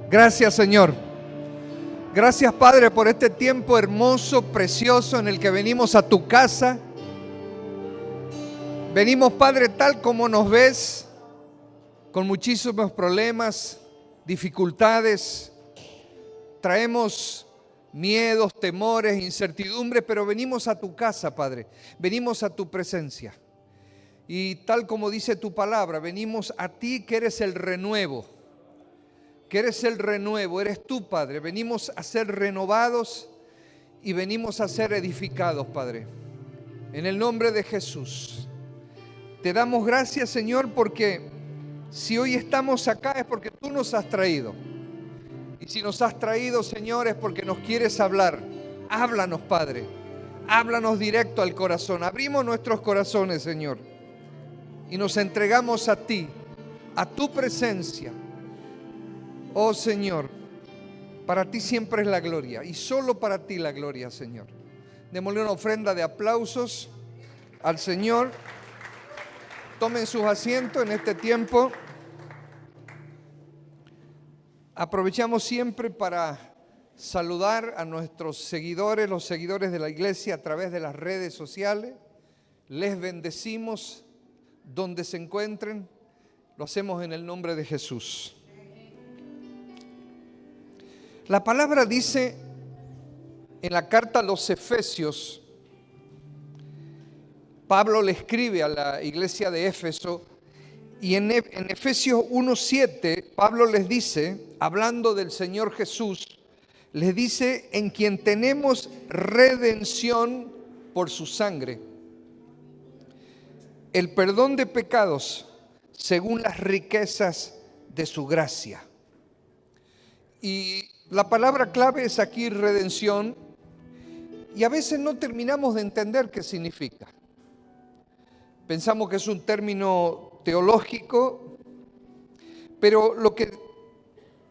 Gracias, Señor. Gracias, Padre, por este tiempo hermoso, precioso en el que venimos a tu casa. Venimos, Padre, tal como nos ves, con muchísimos problemas, dificultades. Traemos miedos, temores, incertidumbres, pero venimos a tu casa, Padre. Venimos a tu presencia. Y tal como dice tu palabra, venimos a ti que eres el renuevo. Que eres el renuevo, eres tú, Padre. Venimos a ser renovados y venimos a ser edificados, Padre. En el nombre de Jesús. Te damos gracias, Señor, porque si hoy estamos acá es porque tú nos has traído. Y si nos has traído, Señor, es porque nos quieres hablar. Háblanos, Padre. Háblanos directo al corazón. Abrimos nuestros corazones, Señor. Y nos entregamos a ti, a tu presencia. Oh Señor, para ti siempre es la gloria y solo para ti la gloria, Señor. Démosle una ofrenda de aplausos al Señor. Tomen sus asientos en este tiempo. Aprovechamos siempre para saludar a nuestros seguidores, los seguidores de la iglesia a través de las redes sociales. Les bendecimos donde se encuentren. Lo hacemos en el nombre de Jesús. La palabra dice en la carta a los Efesios, Pablo le escribe a la iglesia de Éfeso y en Efesios 1:7 Pablo les dice, hablando del Señor Jesús, les dice: en quien tenemos redención por su sangre, el perdón de pecados según las riquezas de su gracia. Y la palabra clave es aquí redención, y a veces no terminamos de entender qué significa. Pensamos que es un término teológico, pero lo que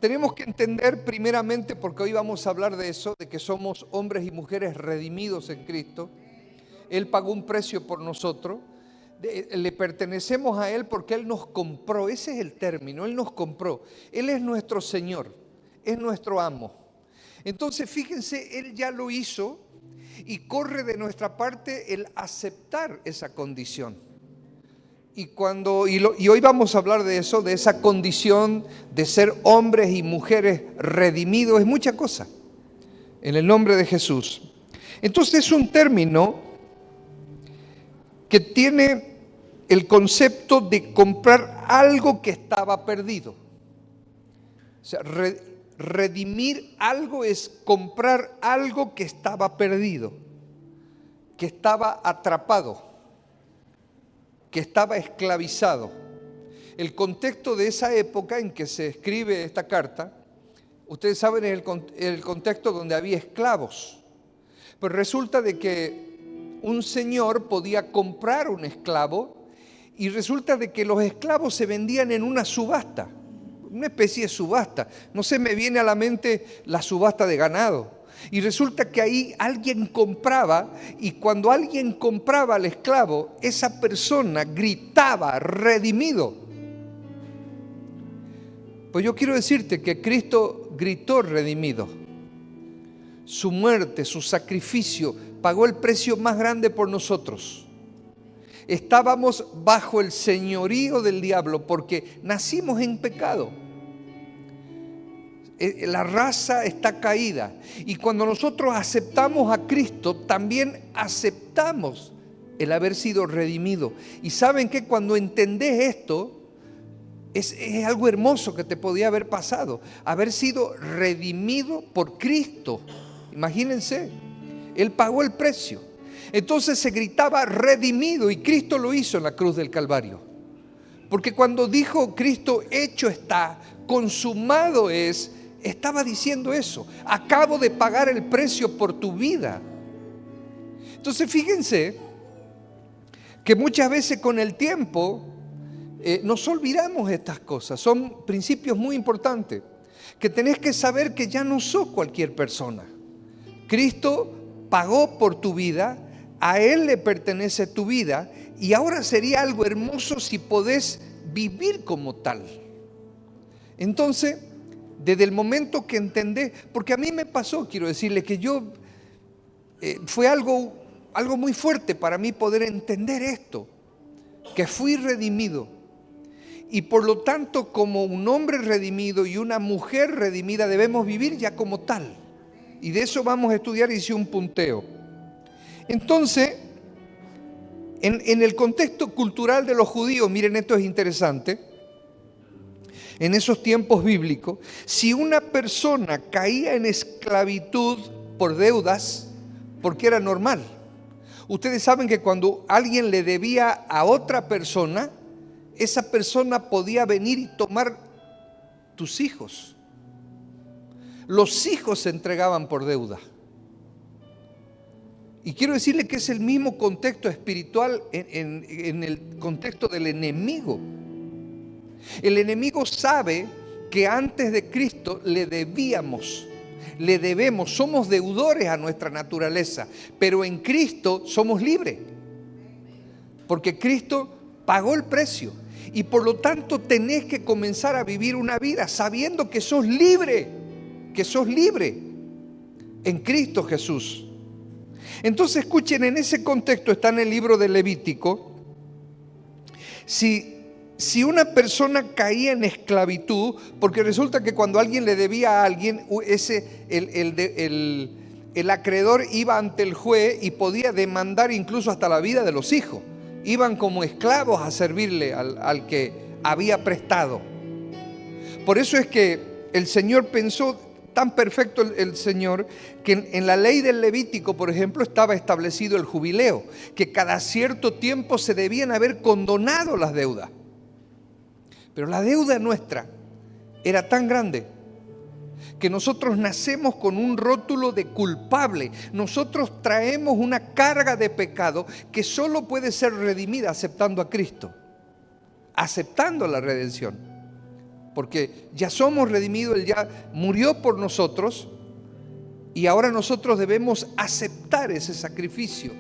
tenemos que entender primeramente, porque hoy vamos a hablar de eso, de que somos hombres y mujeres redimidos en Cristo. Él pagó un precio por nosotros, le pertenecemos a Él porque Él nos compró. Ese es el término, Él nos compró. Él es nuestro Señor, es nuestro amo. Entonces fíjense, Él ya lo hizo y corre de nuestra parte el aceptar esa condición. Y hoy vamos a hablar de eso, de esa condición de ser hombres y mujeres redimidos, es mucha cosa, en el nombre de Jesús. Entonces es un término que tiene el concepto de comprar algo que estaba perdido. O sea, redimir algo es comprar algo que estaba perdido, que estaba atrapado, que estaba esclavizado. El contexto de esa época en que se escribe esta carta, ustedes saben, el contexto donde había esclavos. Pero resulta de que un señor podía comprar un esclavo y resulta de que los esclavos se vendían en una subasta, una especie de subasta. No se me viene a la mente la subasta de ganado. Y resulta que ahí alguien compraba, y cuando alguien compraba al esclavo, esa persona gritaba: redimido. Pues yo quiero decirte que Cristo gritó redimido. Su muerte, su sacrificio, pagó el precio más grande por nosotros. Estábamos bajo el señorío del diablo porque nacimos en pecado. La raza está caída, y cuando nosotros aceptamos a Cristo, también aceptamos el haber sido redimido. Y saben que cuando entendés esto, es algo hermoso que te podía haber pasado, haber sido redimido por Cristo. Imagínense, Él pagó el precio. Entonces se gritaba redimido, y Cristo lo hizo en la cruz del Calvario. Porque cuando dijo Cristo, hecho está, consumado es, estaba diciendo eso: acabo de pagar el precio por tu vida. Entonces fíjense que muchas veces con el tiempo nos olvidamos estas cosas. Son principios muy importantes, que tenés que saber que ya no sos cualquier persona. Cristo pagó por tu vida, a Él le pertenece tu vida, y ahora sería algo hermoso si podés vivir como tal. Entonces, Desde el momento que entendés, porque a mí me pasó, quiero decirle que fue algo muy fuerte para mí poder entender esto, que fui redimido. Y por lo tanto, como un hombre redimido y una mujer redimida, debemos vivir ya como tal. Y de eso vamos a estudiar, hice un punteo. Entonces, en el contexto cultural de los judíos, miren, esto es interesante. En esos tiempos bíblicos, si una persona caía en esclavitud por deudas, porque era normal. Ustedes saben que cuando alguien le debía a otra persona, esa persona podía venir y tomar tus hijos. Los hijos se entregaban por deuda. Y quiero decirle que es el mismo contexto espiritual en el contexto del enemigo. El enemigo sabe que antes de Cristo le debemos, somos deudores a nuestra naturaleza, pero en Cristo somos libres, porque Cristo pagó el precio. Y por lo tanto tenés que comenzar a vivir una vida sabiendo que sos libre en Cristo Jesús. Entonces escuchen, en ese contexto está en el libro de Levítico. Si una persona caía en esclavitud, porque resulta que cuando alguien le debía a alguien, el acreedor iba ante el juez y podía demandar incluso hasta la vida de los hijos. Iban como esclavos a servirle al que había prestado. Por eso es que el Señor pensó tan perfecto el Señor, que en la ley del Levítico, por ejemplo, estaba establecido el jubileo, que cada cierto tiempo se debían haber condonado las deudas. Pero la deuda nuestra era tan grande que nosotros nacemos con un rótulo de culpable. Nosotros traemos una carga de pecado que solo puede ser redimida aceptando a Cristo, aceptando la redención. Porque ya somos redimidos, Él ya murió por nosotros y ahora nosotros debemos aceptar ese sacrificio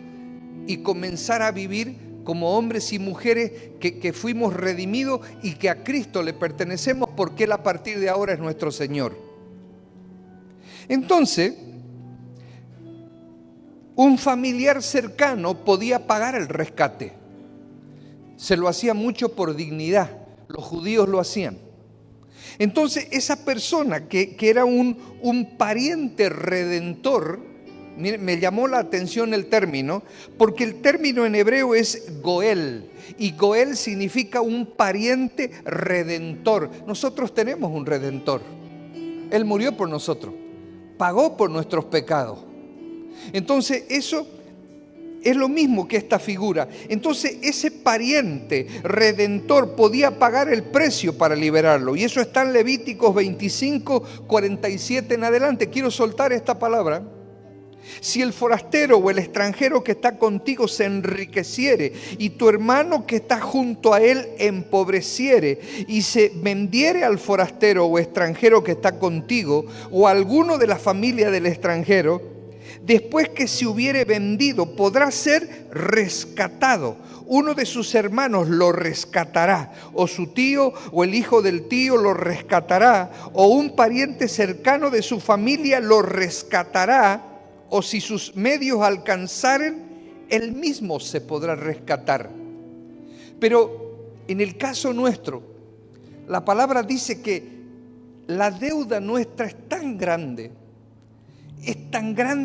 y comenzar a vivir como hombres y mujeres que fuimos redimidos y que a Cristo le pertenecemos, porque Él a partir de ahora es nuestro Señor. Entonces, un familiar cercano podía pagar el rescate. Se lo hacía mucho por dignidad. Los judíos lo hacían. Entonces, esa persona que era un pariente redentor, mire, me llamó la atención el término, porque el término en hebreo es Goel, y Goel significa un pariente redentor. Nosotros tenemos un redentor. Él murió por nosotros, pagó por nuestros pecados. Entonces, eso es lo mismo que esta figura. Entonces, ese pariente redentor podía pagar el precio para liberarlo. Y eso está en Levíticos 25, 47 en adelante. Quiero soltar esta palabra. Si el forastero o el extranjero que está contigo se enriqueciere y tu hermano que está junto a él empobreciere y se vendiere al forastero o extranjero que está contigo o a alguno de la familia del extranjero, después que se hubiere vendido podrá ser rescatado. Uno de sus hermanos lo rescatará, o su tío o el hijo del tío lo rescatará, o un pariente cercano de su familia lo rescatará, o si sus medios alcanzaren, él mismo se podrá rescatar. Pero en el caso nuestro, la palabra dice que la deuda nuestra es tan grande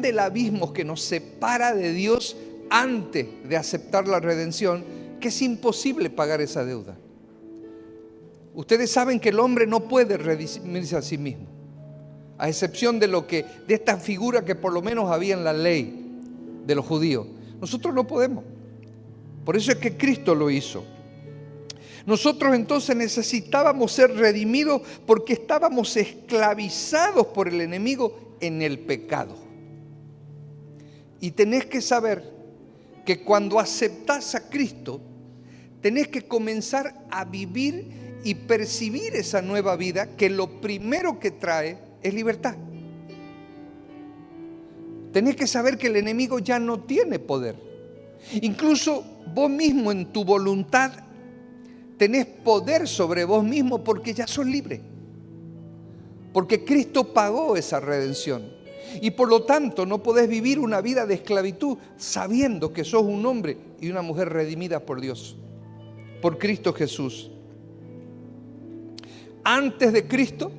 el abismo que nos separa de Dios antes de aceptar la redención, que es imposible pagar esa deuda. Ustedes saben que el hombre no puede redimirse a sí mismo, a excepción de esta figura que por lo menos había en la ley de los judíos. Nosotros no podemos. Por eso es que Cristo lo hizo. Nosotros entonces necesitábamos ser redimidos porque estábamos esclavizados por el enemigo en el pecado. Y tenés que saber que cuando aceptás a Cristo, tenés que comenzar a vivir y percibir esa nueva vida, que lo primero que trae es libertad. Tenés que saber que el enemigo ya no tiene poder. Incluso vos mismo en tu voluntad tenés poder sobre vos mismo porque ya sos libre. porque Cristo pagó esa redención. Y por lo tanto no podés vivir una vida de esclavitud sabiendo que sos un hombre y una mujer redimida por Dios, por Cristo Jesús. Antes de Cristo,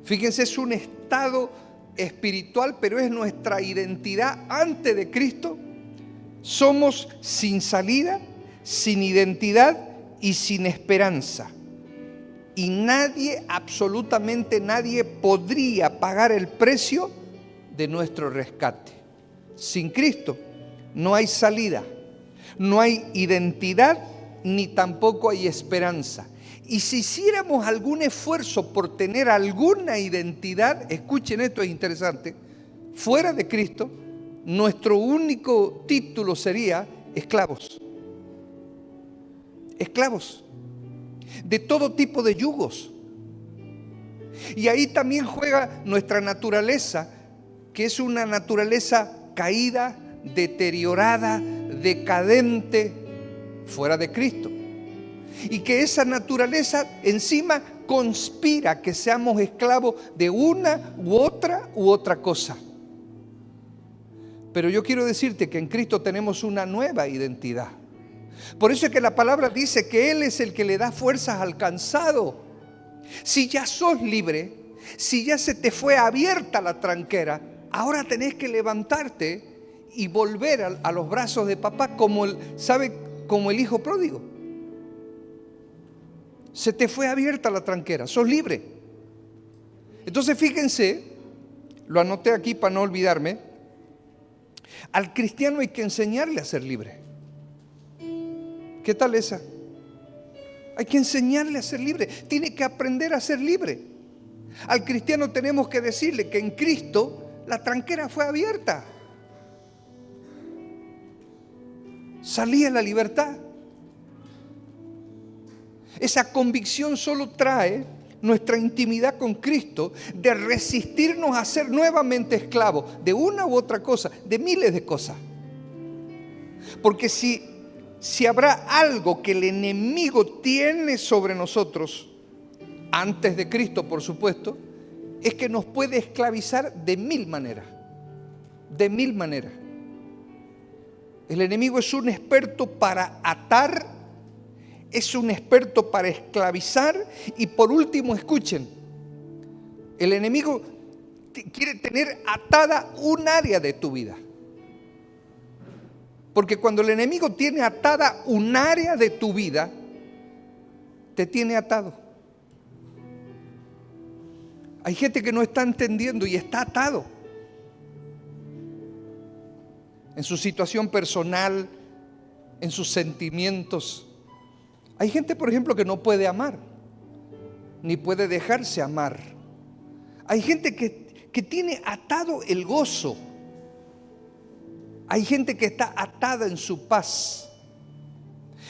fíjense, es un estado espiritual, pero es nuestra identidad antes de Cristo. Somos sin salida, sin identidad y sin esperanza. Y nadie, absolutamente nadie, podría pagar el precio de nuestro rescate. Sin Cristo no hay salida, no hay identidad, ni tampoco hay esperanza. Y si hiciéramos algún esfuerzo por tener alguna identidad, escuchen, esto es interesante, fuera de Cristo, nuestro único título sería esclavos. Esclavos de todo tipo de yugos. Y ahí también juega nuestra naturaleza, que es una naturaleza caída, deteriorada, decadente, fuera de Cristo. Y que esa naturaleza encima conspira que seamos esclavos de una u otra cosa. Pero yo quiero decirte que en Cristo tenemos una nueva identidad. Por eso es que la palabra dice que Él es el que le da fuerzas al cansado. Si ya sos libre, si ya se te fue abierta la tranquera, ahora tenés que levantarte y volver a los brazos de papá como el hijo pródigo. Se te fue abierta la tranquera, sos libre. Entonces fíjense, lo anoté aquí para no olvidarme, al cristiano hay que enseñarle a ser libre. ¿Qué tal esa? Hay que enseñarle a ser libre, tiene que aprender a ser libre. Al cristiano tenemos que decirle que en Cristo la tranquera fue abierta. Salí a la libertad. Esa convicción solo trae nuestra intimidad con Cristo de resistirnos a ser nuevamente esclavos de una u otra cosa, de miles de cosas. Porque si habrá algo que el enemigo tiene sobre nosotros, antes de Cristo por supuesto, es que nos puede esclavizar de mil maneras. De mil maneras. El enemigo es un experto para atar, es un experto para esclavizar y por último, escuchen, el enemigo quiere tener atada un área de tu vida. Porque cuando el enemigo tiene atada un área de tu vida, te tiene atado. Hay gente que no está entendiendo y está atado. En su situación personal, en sus sentimientos. Hay gente, por ejemplo, que no puede amar, ni puede dejarse amar. Hay gente que tiene atado el gozo. Hay gente que está atada en su paz.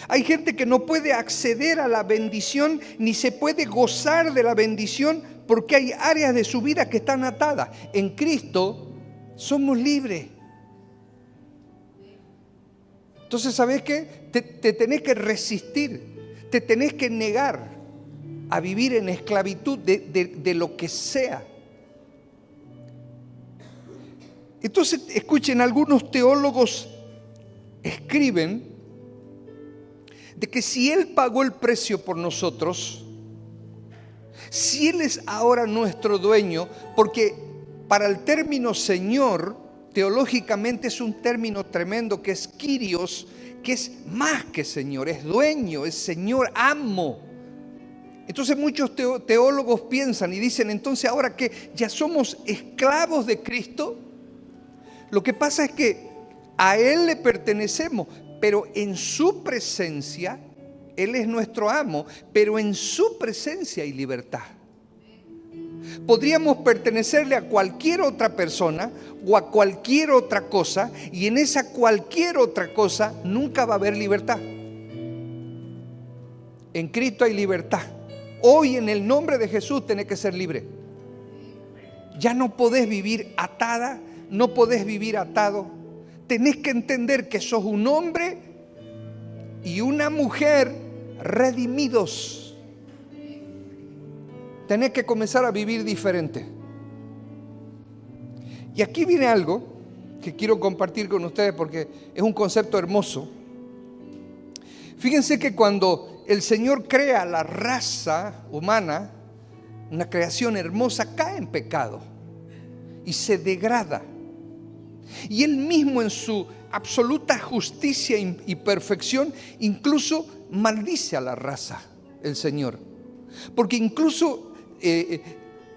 Hay gente que no puede acceder a la bendición, ni se puede gozar de la bendición, porque hay áreas de su vida que están atadas. En Cristo somos libres. Entonces, ¿sabes qué? Te tenés que resistir. Te tenés que negar a vivir en esclavitud de lo que sea. Entonces, escuchen, algunos teólogos escriben de que si Él pagó el precio por nosotros, si Él es ahora nuestro dueño, porque para el término Señor, teológicamente es un término tremendo que es Kyrios, que es más que Señor, es dueño, es Señor, amo. Entonces muchos teólogos piensan y dicen, entonces ahora que ya somos esclavos de Cristo, lo que pasa es que a Él le pertenecemos, pero en su presencia, Él es nuestro amo, pero en su presencia hay libertad. Podríamos pertenecerle a cualquier otra persona o a cualquier otra cosa, y en esa cualquier otra cosa nunca va a haber libertad. En Cristo hay libertad. Hoy en el nombre de Jesús tenés que ser libre. Ya no podés vivir atada, no podés vivir atado. Tenés que entender que sos un hombre y una mujer redimidos. tenés que comenzar a vivir diferente. Y aquí viene algo que quiero compartir con ustedes porque es un concepto hermoso. Fíjense que cuando el Señor crea la raza humana, una creación hermosa, cae en pecado y se degrada. Y Él mismo, en su absoluta justicia y perfección, incluso maldice a la raza, el Señor. Porque incluso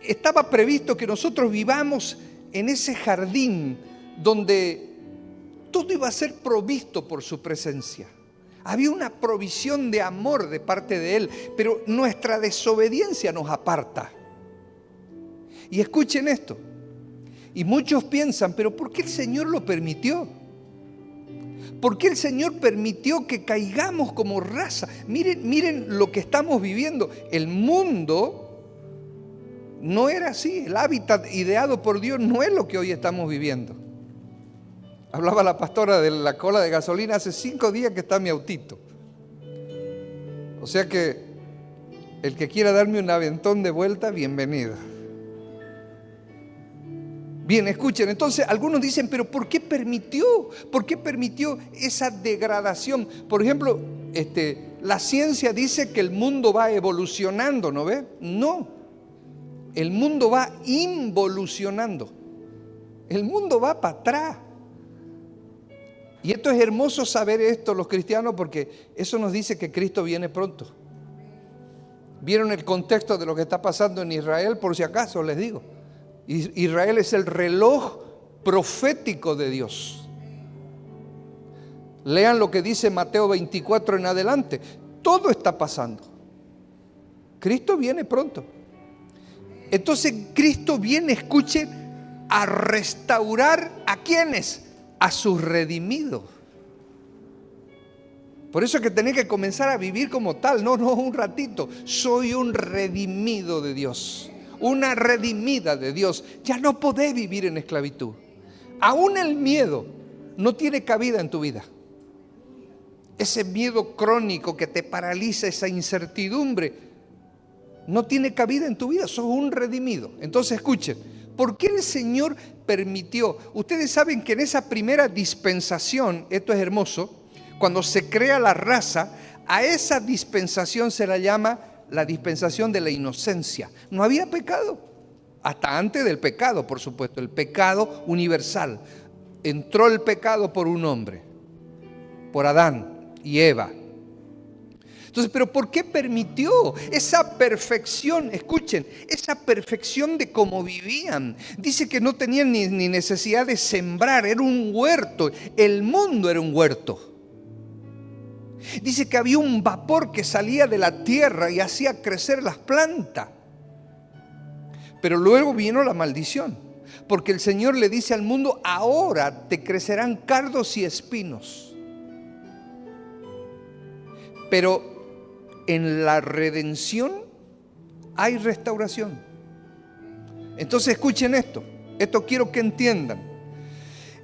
estaba previsto que nosotros vivamos en ese jardín donde todo iba a ser provisto por su presencia. Había una provisión de amor de parte de Él, pero nuestra desobediencia nos aparta. Y escuchen esto. Y muchos piensan, pero ¿por qué el Señor lo permitió? ¿Por qué el Señor permitió que caigamos como raza? Miren lo que estamos viviendo. El mundo no era así. El hábitat ideado por Dios no es lo que hoy estamos viviendo. Hablaba la pastora de la cola de gasolina, hace 5 días que está mi autito. O sea que el que quiera darme un aventón de vuelta, bienvenido. Bien, escuchen, entonces algunos dicen, pero ¿por qué permitió? ¿Por qué permitió esa degradación? Por ejemplo, la ciencia dice que el mundo va evolucionando, ¿no ve? No, el mundo va involucionando. El mundo va para atrás. Y esto es hermoso saber esto los cristianos porque eso nos dice que Cristo viene pronto. ¿Vieron el contexto de lo que está pasando en Israel? Por si acaso les digo. Israel es el reloj profético de Dios. Lean lo que dice Mateo 24 en adelante. Todo está pasando. Cristo viene pronto. Entonces Cristo viene, escuchen, a restaurar ¿a quiénes? A sus redimidos. Por eso es que tenés que comenzar a vivir como tal. No, un ratito. Soy un redimido de Dios. Una redimida de Dios. Ya no podés vivir en esclavitud. Aún el miedo no tiene cabida en tu vida. Ese miedo crónico que te paraliza, esa incertidumbre, no tiene cabida en tu vida. Sos un redimido. Entonces escuchen, ¿por qué el Señor permitió? Ustedes saben que en esa primera dispensación, esto es hermoso, cuando se crea la raza, a esa dispensación se la llama la dispensación de la inocencia. No había pecado, hasta antes del pecado, por supuesto, el pecado universal. Entró el pecado por un hombre, por Adán y Eva. Entonces, ¿pero por qué permitió esa perfección? Escuchen, esa perfección de cómo vivían. Dice que no tenían ni necesidad de sembrar, era un huerto, el mundo era un huerto. Dice que había un vapor que salía de la tierra y hacía crecer las plantas. Pero luego vino la maldición, porque el Señor le dice al mundo, ahora te crecerán cardos y espinos. Pero en la redención hay restauración. Entonces escuchen esto quiero que entiendan.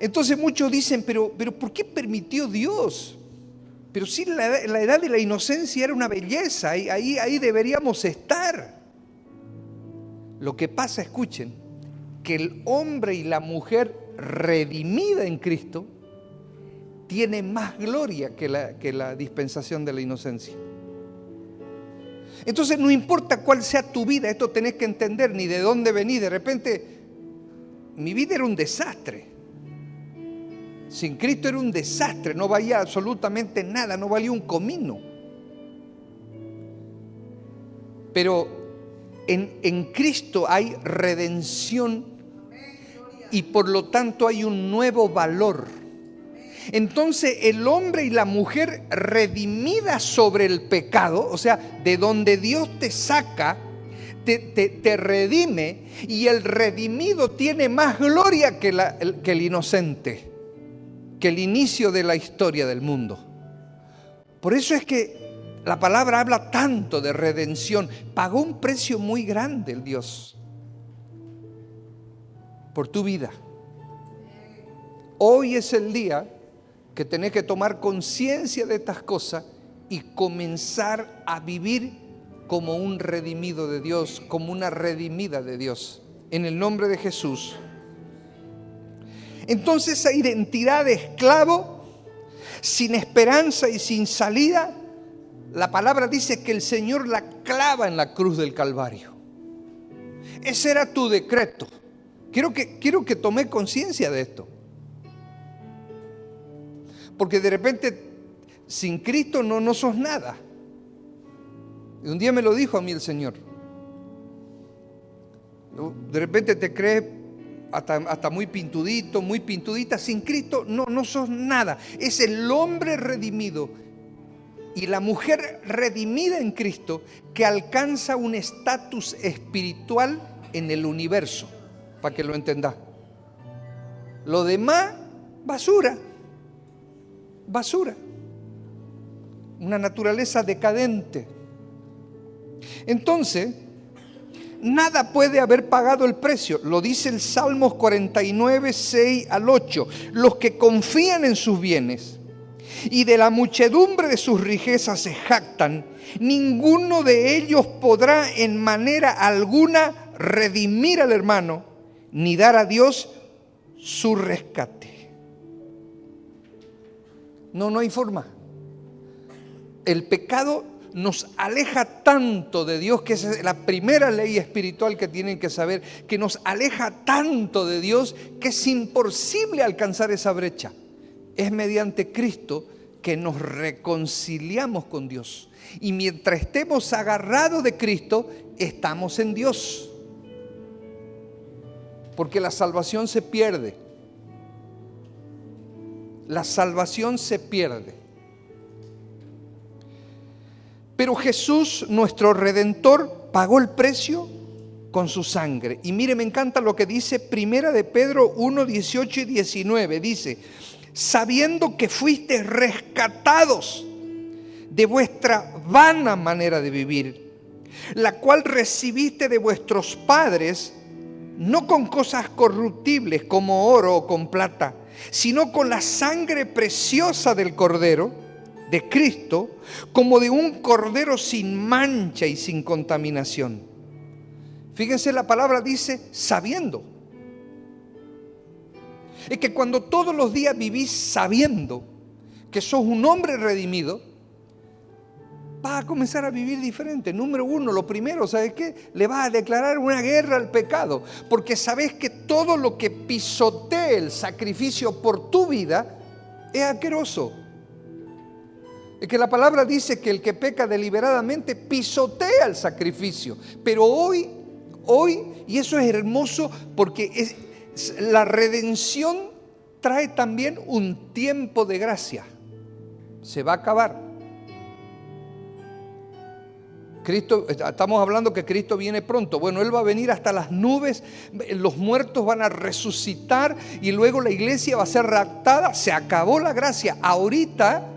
Entonces muchos dicen, pero ¿por qué permitió Dios? Pero sí, la edad de la inocencia era una belleza, ahí deberíamos estar. Lo que pasa, escuchen, que el hombre y la mujer redimida en Cristo tiene más gloria que la dispensación de la inocencia. Entonces no importa cuál sea tu vida, esto tenés que entender, ni de dónde venís. De repente, mi vida era un desastre. Sin Cristo era un desastre, no valía absolutamente nada, no valía un comino. Pero en Cristo hay redención y por lo tanto hay un nuevo valor. Entonces el hombre y la mujer redimida sobre el pecado, o sea, de donde Dios te saca, te redime, y el redimido tiene más gloria que el inocente, que el inicio de la historia del mundo. Por eso es que la palabra habla tanto de redención. Pagó un precio muy grande el Dios por tu vida. Hoy es el día que tenés que tomar conciencia de estas cosas y comenzar a vivir como un redimido de Dios, como una redimida de Dios, en el nombre de Jesús. Entonces esa identidad de esclavo, sin esperanza y sin salida, la palabra dice que el Señor la clava en la cruz del Calvario. Ese era tu decreto. Quiero que tome conciencia de esto. Porque de repente, sin Cristo no sos nada. Y un día me lo dijo a mí el Señor. De repente te crees hasta muy pintudito, muy pintudita. Sin Cristo no sos nada. Es el hombre redimido y la mujer redimida en Cristo que alcanza un estatus espiritual en el universo, para que lo entendás. Lo demás, basura. Basura. Una naturaleza decadente. Entonces, nada puede haber pagado el precio. Lo dice el Salmos 49, 6 al 8. Los que confían en sus bienes y de la muchedumbre de sus riquezas se jactan, ninguno de ellos podrá en manera alguna redimir al hermano, ni dar a Dios su rescate. No hay forma. El pecado nos aleja tanto de Dios, que es la primera ley espiritual que tienen que saber, que nos aleja tanto de Dios que es imposible alcanzar esa brecha. Es mediante Cristo que nos reconciliamos con Dios. Y mientras estemos agarrados de Cristo, estamos en Dios. Porque la salvación se pierde. La salvación se pierde. Pero Jesús, nuestro Redentor, pagó el precio con su sangre. Y mire, me encanta lo que dice Primera de Pedro 1, 18 y 19. Dice, sabiendo que fuiste rescatados de vuestra vana manera de vivir, la cual recibiste de vuestros padres, no con cosas corruptibles como oro o con plata, sino con la sangre preciosa del Cordero, de Cristo, como de un cordero sin mancha y sin contaminación. Fíjense, la palabra dice sabiendo. Es que cuando todos los días vivís sabiendo que sos un hombre redimido, vas a comenzar a vivir diferente. Número uno, lo primero, ¿sabes qué? Le vas a declarar una guerra al pecado, porque sabes que todo lo que pisotee el sacrificio por tu vida es asqueroso. Es que la palabra dice que el que peca deliberadamente pisotea el sacrificio. Pero hoy, y eso es hermoso porque la redención trae también un tiempo de gracia. Se va a acabar. Cristo, estamos hablando que Cristo viene pronto. Bueno, Él va a venir hasta las nubes, los muertos van a resucitar y luego la iglesia va a ser raptada. Se acabó la gracia. Ahorita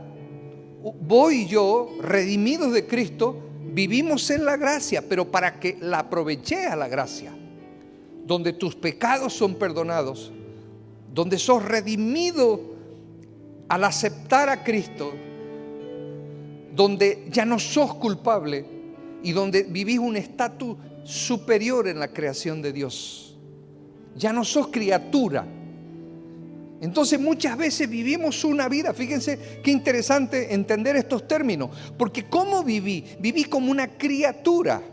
voy yo, redimidos de Cristo, vivimos en la gracia, pero para que la aproveches a la gracia, donde tus pecados son perdonados, donde sos redimido al aceptar a Cristo, donde ya no sos culpable y donde vivís un estatus superior en la creación de Dios. Ya no sos criatura. Entonces muchas veces vivimos una vida, fíjense qué interesante entender estos términos, porque ¿cómo viví? Viví como una criatura.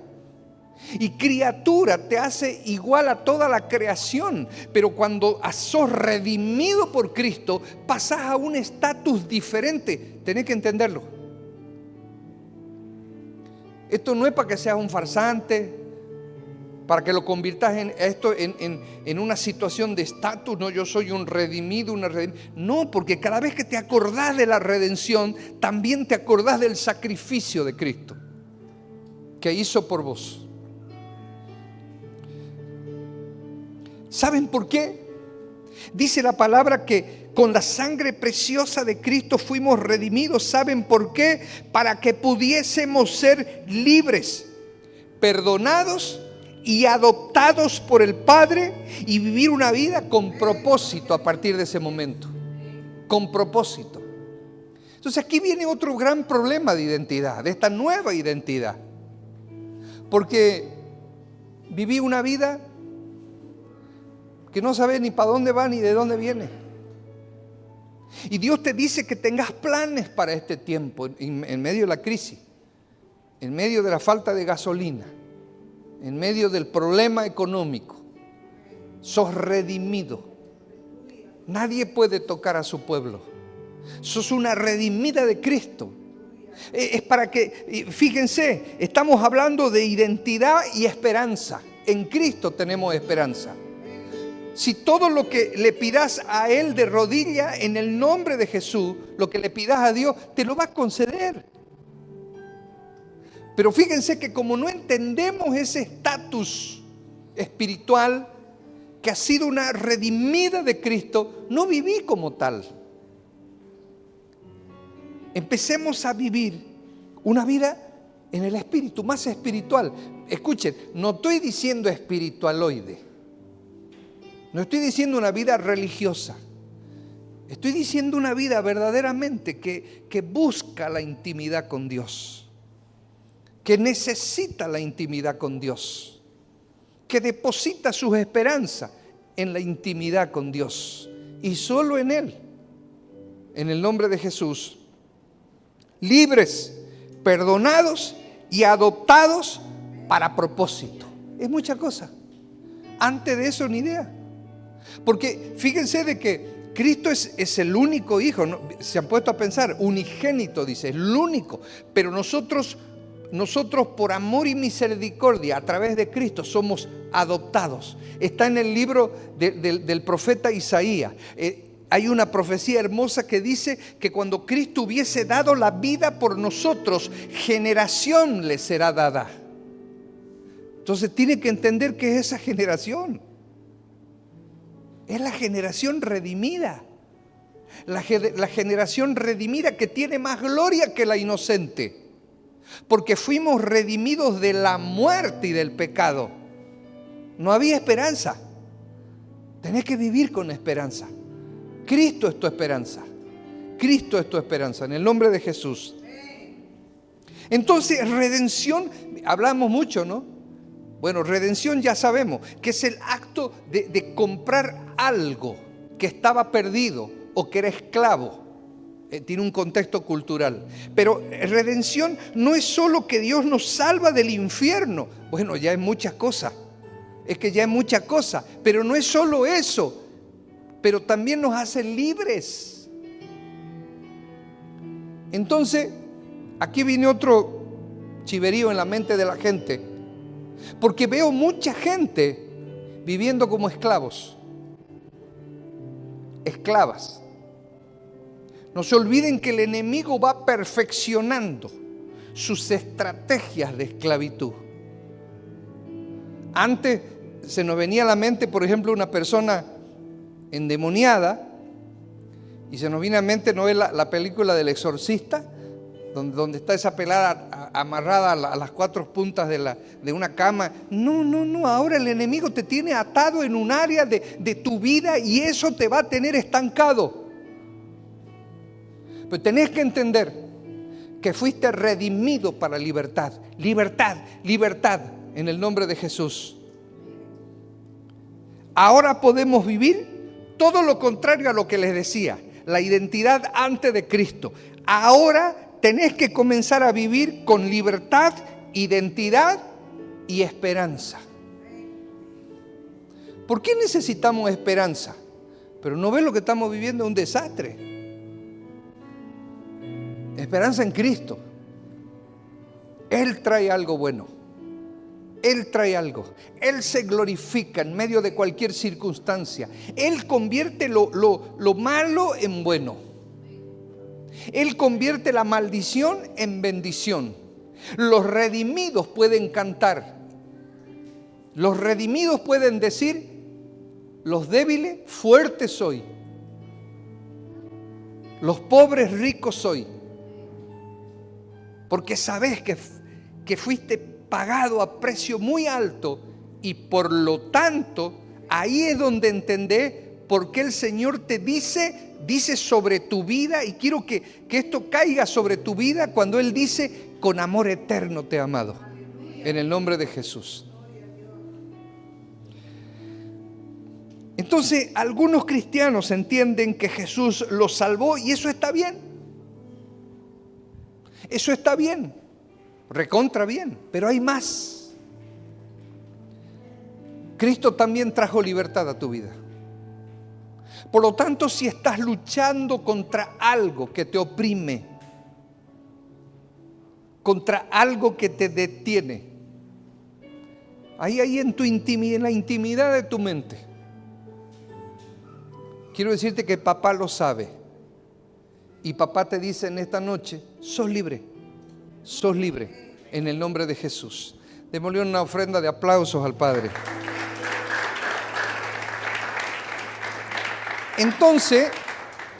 Y criatura te hace igual a toda la creación, pero cuando sos redimido por Cristo, pasás a un estatus diferente. Tenés que entenderlo. Esto no es para que seas un farsante, para que lo conviertas en una situación de estatus. No, yo soy un redimido, una redimida. No, porque cada vez que te acordás de la redención, también te acordás del sacrificio de Cristo que hizo por vos. ¿Saben por qué? Dice la palabra que con la sangre preciosa de Cristo fuimos redimidos. ¿Saben por qué? Para que pudiésemos ser libres, perdonados y adoptados por el Padre y vivir una vida con propósito a partir de ese momento. Con propósito. Entonces aquí viene otro gran problema de identidad, de esta nueva identidad. Porque viví una vida que no sabes ni para dónde va ni de dónde viene. Y Dios te dice que tengas planes para este tiempo, en medio de la crisis, en medio de la falta de gasolina, en medio del problema económico. Sos redimido. Nadie puede tocar a su pueblo. Sos una redimida de Cristo. Es para que, fíjense, estamos hablando de identidad y esperanza. En Cristo tenemos esperanza. Si todo lo que le pidas a Él de rodilla en el nombre de Jesús, lo que le pidas a Dios, te lo va a conceder. Pero fíjense que como no entendemos ese estatus espiritual, que ha sido una redimida de Cristo, no viví como tal. Empecemos a vivir una vida en el espíritu, más espiritual. Escuchen, no estoy diciendo espiritualoide. No estoy diciendo una vida religiosa. Estoy diciendo una vida verdaderamente que busca la intimidad con Dios. Que necesita la intimidad con Dios. Que deposita sus esperanzas en la intimidad con Dios. Y solo en Él. En el nombre de Jesús. Libres, perdonados y adoptados para propósito. Es mucha cosa. Antes de eso ni idea. Porque fíjense de que Cristo es el único hijo, ¿no? Se han puesto a pensar, unigénito dice, el único. Pero nosotros por amor y misericordia a través de Cristo somos adoptados. Está en el libro del profeta Isaías. Hay una profecía hermosa que dice que cuando Cristo hubiese dado la vida por nosotros, generación le será dada. Entonces tiene que entender que es esa generación. Es la generación redimida. La generación redimida que tiene más gloria que la inocente. Porque fuimos redimidos de la muerte y del pecado. No había esperanza. Tenés que vivir con esperanza. Cristo es tu esperanza. Cristo es tu esperanza. En el nombre de Jesús. Entonces, redención, hablamos mucho, ¿no? Bueno, redención ya sabemos que es el acto de comprar algo que estaba perdido o que era esclavo. Tiene un contexto cultural. Pero redención no es solo que Dios nos salva del infierno. Bueno, ya es muchas cosas. Es que ya es muchas cosas. Pero no es solo eso. Pero también nos hace libres. Entonces, aquí viene otro chiverío en la mente de la gente. Porque veo mucha gente viviendo como esclavos. Esclavas. No se olviden que el enemigo va perfeccionando sus estrategias de esclavitud. Antes se nos venía a la mente, por ejemplo, una persona endemoniada, y se nos viene a mente, ¿no es la película del exorcista? Donde está esa pelada amarrada a las cuatro puntas de una cama. No, ahora el enemigo te tiene atado en un área de tu vida y eso te va a tener estancado. Pero tenés que entender que fuiste redimido para libertad. Libertad en el nombre de Jesús. Ahora podemos vivir todo lo contrario a lo que les decía. La identidad antes de Cristo. Ahora tenés que comenzar a vivir con libertad, identidad y esperanza. ¿Por qué necesitamos esperanza? Pero no ves lo que estamos viviendo, un desastre. Esperanza en Cristo. Él trae algo bueno. Él trae algo. Él se glorifica en medio de cualquier circunstancia. Él convierte lo malo en bueno. Él convierte la maldición en bendición. Los redimidos pueden cantar. Los redimidos pueden decir: los débiles, fuertes soy. Los pobres, ricos soy. Porque sabes que fuiste pagado a precio muy alto y por lo tanto ahí es donde entendés por qué el Señor te dice sobre tu vida, y quiero que esto caiga sobre tu vida cuando Él dice: con amor eterno te he amado. En el nombre de Jesús. Entonces, algunos cristianos entienden que Jesús los salvó y eso está bien. Eso está bien, recontra bien, pero hay más. Cristo también trajo libertad a tu vida. Por lo tanto, si estás luchando contra algo que te oprime, contra algo que te detiene, ahí en tu intimidad, en la intimidad de tu mente, quiero decirte que papá lo sabe. Y papá te dice en esta noche, sos libre en el nombre de Jesús. Démosle una ofrenda de aplausos al Padre. Entonces,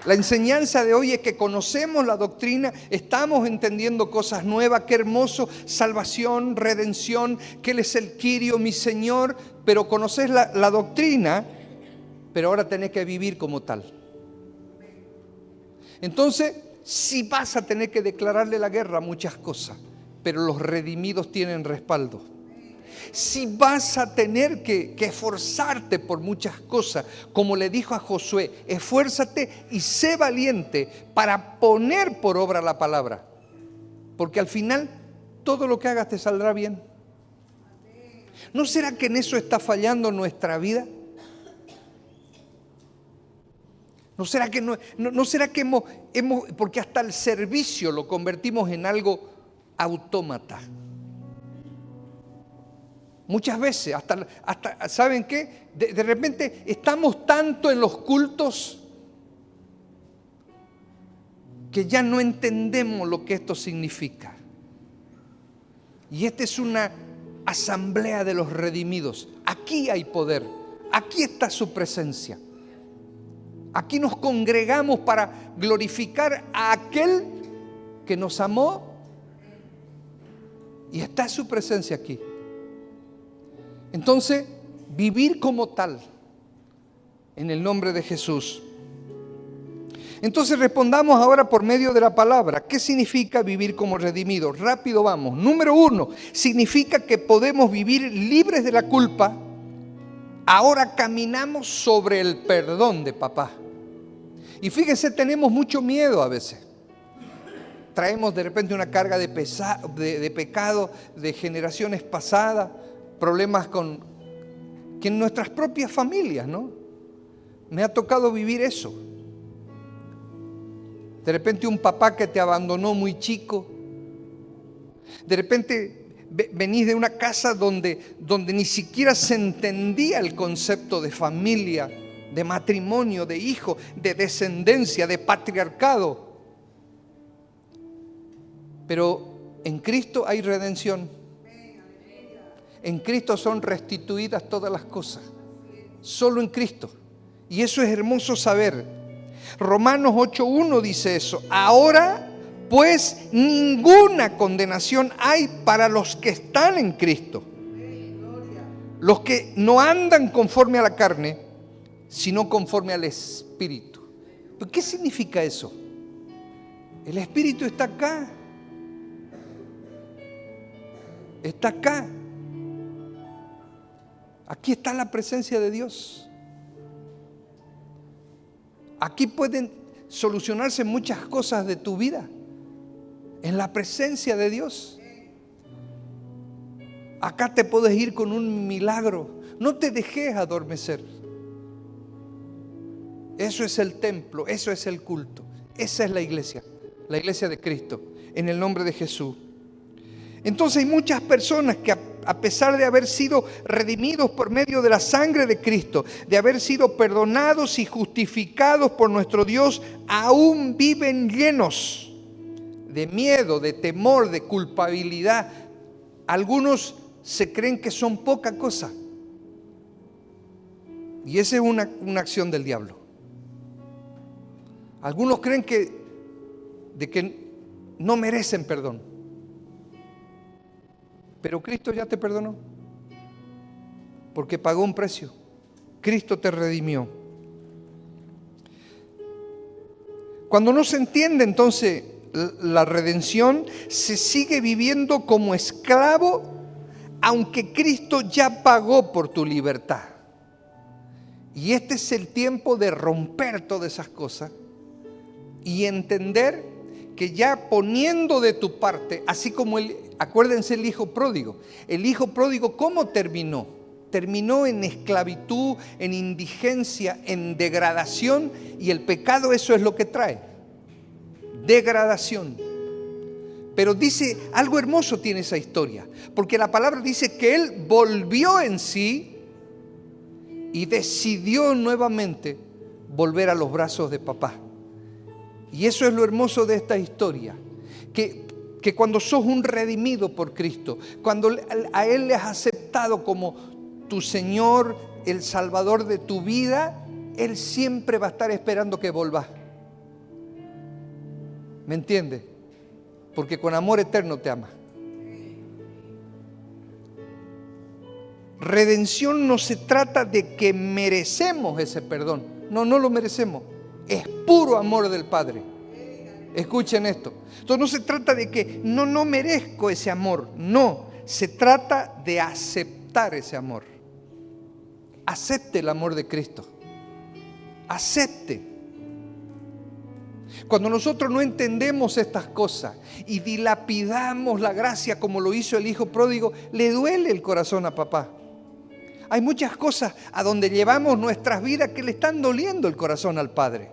la enseñanza de hoy es que conocemos la doctrina, estamos entendiendo cosas nuevas. Qué hermoso, salvación, redención, que Él es el Kyrio, mi Señor. Pero conoces la doctrina, pero ahora tenés que vivir como tal. Entonces, sí vas a tener que declararle la guerra a muchas cosas, pero los redimidos tienen respaldo. Si vas a tener que esforzarte por muchas cosas, como le dijo a Josué, esfuérzate y sé valiente para poner por obra la palabra, porque al final todo lo que hagas te saldrá bien. ¿No será que en eso está fallando nuestra vida? ¿No será que hemos, porque hasta el servicio lo convertimos en algo autómata? Muchas veces, hasta ¿saben qué? De repente estamos tanto en los cultos que ya no entendemos lo que esto significa. Y esta es una asamblea de los redimidos. Aquí hay poder, aquí está su presencia. Aquí nos congregamos para glorificar a aquel que nos amó y está su presencia aquí. Entonces, vivir como tal, en el nombre de Jesús. Entonces respondamos ahora por medio de la palabra. ¿Qué significa vivir como redimidos? Rápido vamos. Número 1, significa que podemos vivir libres de la culpa. Ahora caminamos sobre el perdón de papá. Y fíjense, tenemos mucho miedo a veces. Traemos de repente una carga de pecado de generaciones pasadas, problemas que en nuestras propias familias, ¿no? Me ha tocado vivir eso. De repente un papá que te abandonó muy chico. De repente venís de una casa donde ni siquiera se entendía el concepto de familia, de matrimonio, de hijo, de descendencia, de patriarcado. Pero en Cristo hay redención. En Cristo son restituidas todas las cosas. Solo en Cristo. Y eso es hermoso saber. Romanos 8:1 dice eso. Ahora, pues, ninguna condenación hay para los que están en Cristo. Los que no andan conforme a la carne, sino conforme al Espíritu. ¿Pero qué significa eso? El Espíritu está acá. Está acá. Aquí está la presencia de Dios. Aquí pueden solucionarse muchas cosas de tu vida. En la presencia de Dios. Acá te puedes ir con un milagro. No te dejes adormecer. Eso es el templo, eso es el culto. Esa es la iglesia de Cristo, en el nombre de Jesús. Entonces hay muchas personas que a pesar de haber sido redimidos por medio de la sangre de Cristo, de haber sido perdonados y justificados por nuestro Dios, aún viven llenos de miedo, de temor, de culpabilidad. Algunos se creen que son poca cosa. Y esa es una acción del diablo. Algunos creen que no merecen perdón. Pero Cristo ya te perdonó. Porque pagó un precio. Cristo te redimió. Cuando no se entiende entonces la redención, se sigue viviendo como esclavo aunque Cristo ya pagó por tu libertad. Y este es el tiempo de romper todas esas cosas y entender que ya poniendo de tu parte, así como acuérdense el hijo pródigo. El hijo pródigo, ¿cómo terminó? Terminó en esclavitud, en indigencia, en degradación, y el pecado eso es lo que trae. Degradación. Pero dice, algo hermoso tiene esa historia, porque la palabra dice que él volvió en sí y decidió nuevamente volver a los brazos de papá. Y eso es lo hermoso de esta historia, que cuando sos un redimido por Cristo, cuando a Él le has aceptado como tu Señor, el Salvador de tu vida, Él siempre va a estar esperando que volvás. ¿Me entiendes? Porque con amor eterno te ama. Redención no se trata de que merecemos ese perdón. No, no lo merecemos. Es puro amor del Padre. Escuchen esto. Entonces no se trata de que no merezco ese amor. No, se trata de aceptar ese amor. Acepte el amor de Cristo. Acepte. Cuando nosotros no entendemos estas cosas y dilapidamos la gracia como lo hizo el hijo pródigo, le duele el corazón a papá. Hay muchas cosas a donde llevamos nuestras vidas que le están doliendo el corazón al Padre.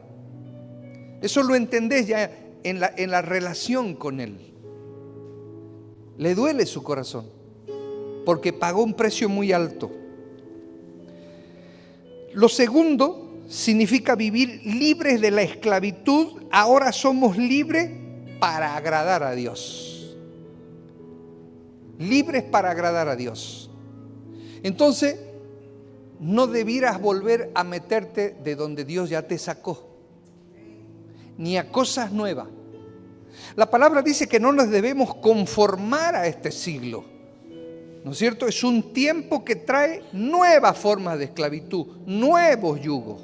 Eso lo entendés ya en la relación con Él. Le duele su corazón porque pagó un precio muy alto. Lo segundo significa vivir libres de la esclavitud. Ahora somos libres para agradar a Dios. Libres para agradar a Dios. Entonces, no debieras volver a meterte de donde Dios ya te sacó, ni a cosas nuevas. La palabra dice que no nos debemos conformar a este siglo, ¿no es cierto? Es un tiempo que trae nuevas formas de esclavitud, nuevos yugos.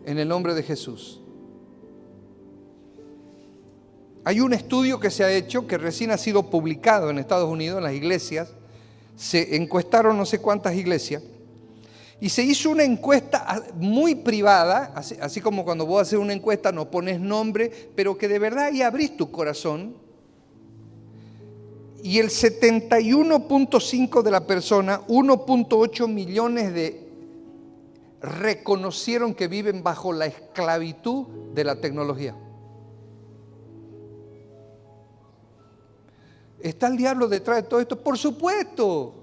En el nombre de Jesús. Hay un estudio que se ha hecho, que recién ha sido publicado en Estados Unidos, en las iglesias. Se encuestaron no sé cuántas iglesias y se hizo una encuesta muy privada, así como cuando vos haces una encuesta no pones nombre, pero que de verdad ahí abrís tu corazón. Y el 71.5 de la persona, 1.8 millones reconocieron que viven bajo la esclavitud de la tecnología. ¿Está el diablo detrás de todo esto? Por supuesto.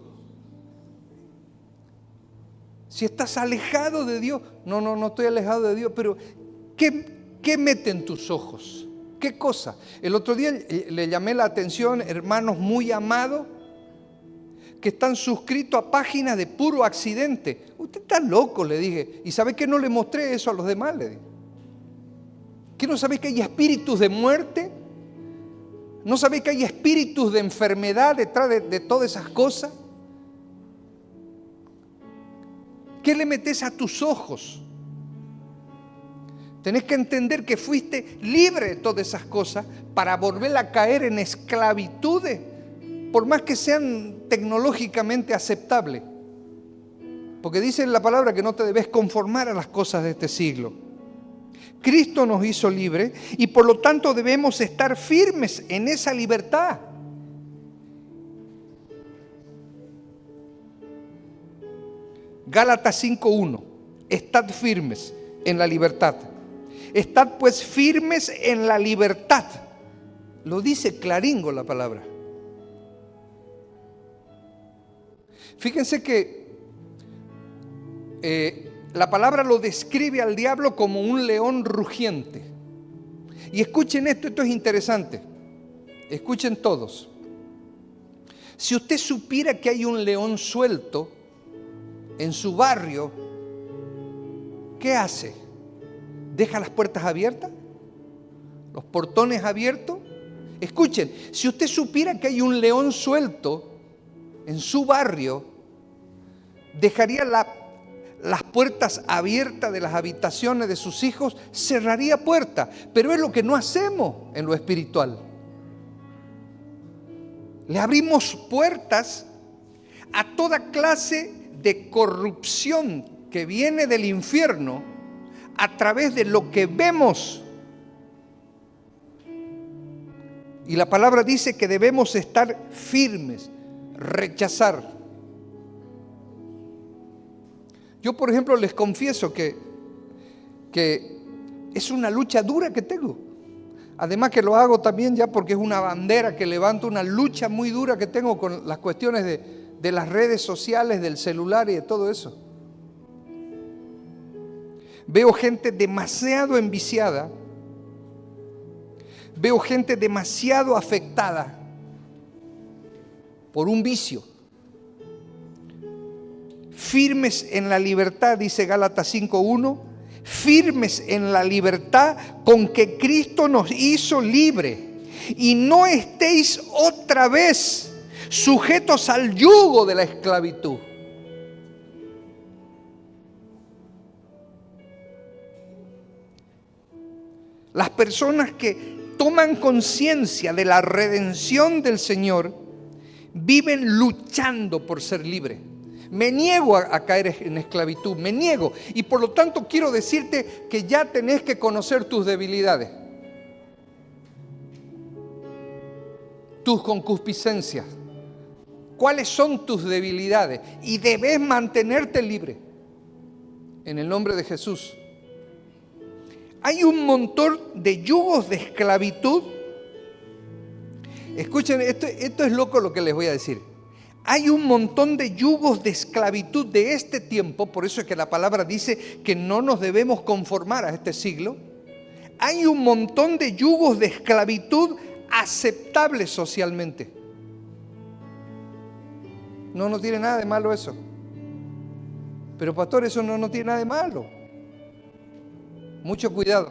Si estás alejado de Dios, no estoy alejado de Dios, pero ¿qué mete en tus ojos? ¿Qué cosa? El otro día le llamé la atención, hermanos muy amados, que están suscritos a páginas de puro accidente. Usted está loco, le dije. ¿Y sabe que no le mostré eso a los demás? Le dije. ¿Que no sabe que hay espíritus de muerte? ¿No sabéis que hay espíritus de enfermedad detrás de todas esas cosas? ¿Qué le metes a tus ojos? Tenés que entender que fuiste libre de todas esas cosas para volver a caer en esclavitudes, por más que sean tecnológicamente aceptables. Porque dice en la palabra que no te debes conformar a las cosas de este siglo. Cristo nos hizo libres y por lo tanto debemos estar firmes en esa libertad. Gálatas 5:1. Estad firmes en la libertad. Estad pues firmes en la libertad. Lo dice claringo la palabra. Fíjense que la palabra lo describe al diablo como un león rugiente. Y escuchen esto es interesante. Escuchen todos. Si usted supiera que hay un león suelto en su barrio, ¿qué hace? ¿Deja las puertas abiertas? ¿Los portones abiertos? Escuchen, si usted supiera que hay un león suelto en su barrio, ¿dejaría las puertas abiertas de las habitaciones de sus hijos? Cerraría puertas, pero es lo que no hacemos en lo espiritual. Le abrimos puertas a toda clase de corrupción que viene del infierno a través de lo que vemos. Y la palabra dice que debemos estar firmes, rechazar. Yo, por ejemplo, les confieso que es una lucha dura que tengo. Además que lo hago también ya porque es una bandera que levanto, una lucha muy dura que tengo con las cuestiones de las redes sociales, del celular y de todo eso. Veo gente demasiado enviciada. Veo gente demasiado afectada por un vicio. Firmes en la libertad, dice Gálatas 5:1, firmes en la libertad con que Cristo nos hizo libre, y no estéis otra vez sujetos al yugo de la esclavitud. Las personas que toman conciencia de la redención del Señor viven luchando por ser libres. Me niego a caer en esclavitud, me niego. Y por lo tanto quiero decirte que ya tenés que conocer tus debilidades, tus concupiscencias. ¿Cuáles son tus debilidades? Y debes mantenerte libre. En el nombre de Jesús. Hay un montón de yugos de esclavitud. Escuchen, esto es loco lo que les voy a decir. Hay un montón de yugos de esclavitud de este tiempo, por eso es que la palabra dice que no nos debemos conformar a este siglo. Hay un montón de yugos de esclavitud aceptables socialmente. No tiene nada de malo eso. Pero pastor, eso no tiene nada de malo. Mucho cuidado.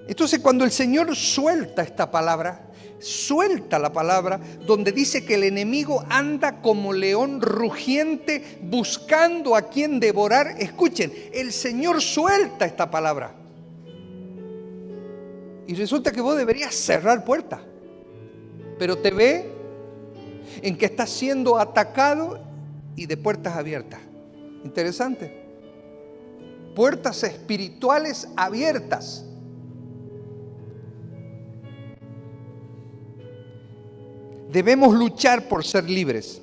Entonces, cuando el Señor suelta esta palabra, suelta la palabra donde dice que el enemigo anda como león rugiente buscando a quien devorar. Escuchen, el Señor suelta esta palabra. Y resulta que vos deberías cerrar puertas, pero te ve en que estás siendo atacado y de puertas abiertas. Interesante. Puertas espirituales abiertas. Debemos luchar por ser libres.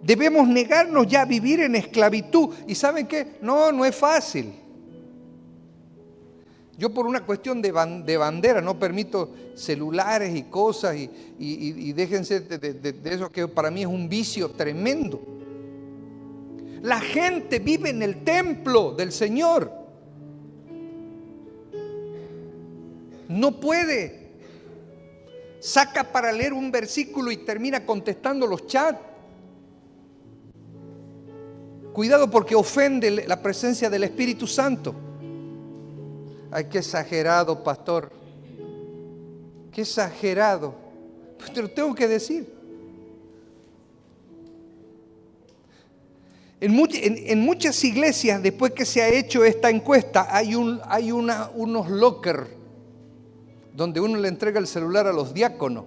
Debemos negarnos ya a vivir en esclavitud. ¿Y saben qué? No es fácil. Yo por una cuestión de bandera no permito celulares y cosas y déjense de eso que para mí es un vicio tremendo. La gente vive en el templo del Señor. No puede. Saca para leer un versículo y termina contestando los chats. Cuidado porque ofende la presencia del Espíritu Santo. Ay, qué exagerado, pastor. Qué exagerado. Pues te lo tengo que decir. En muchas iglesias, después que se ha hecho esta encuesta, hay unos lockers donde uno le entrega el celular a los diáconos.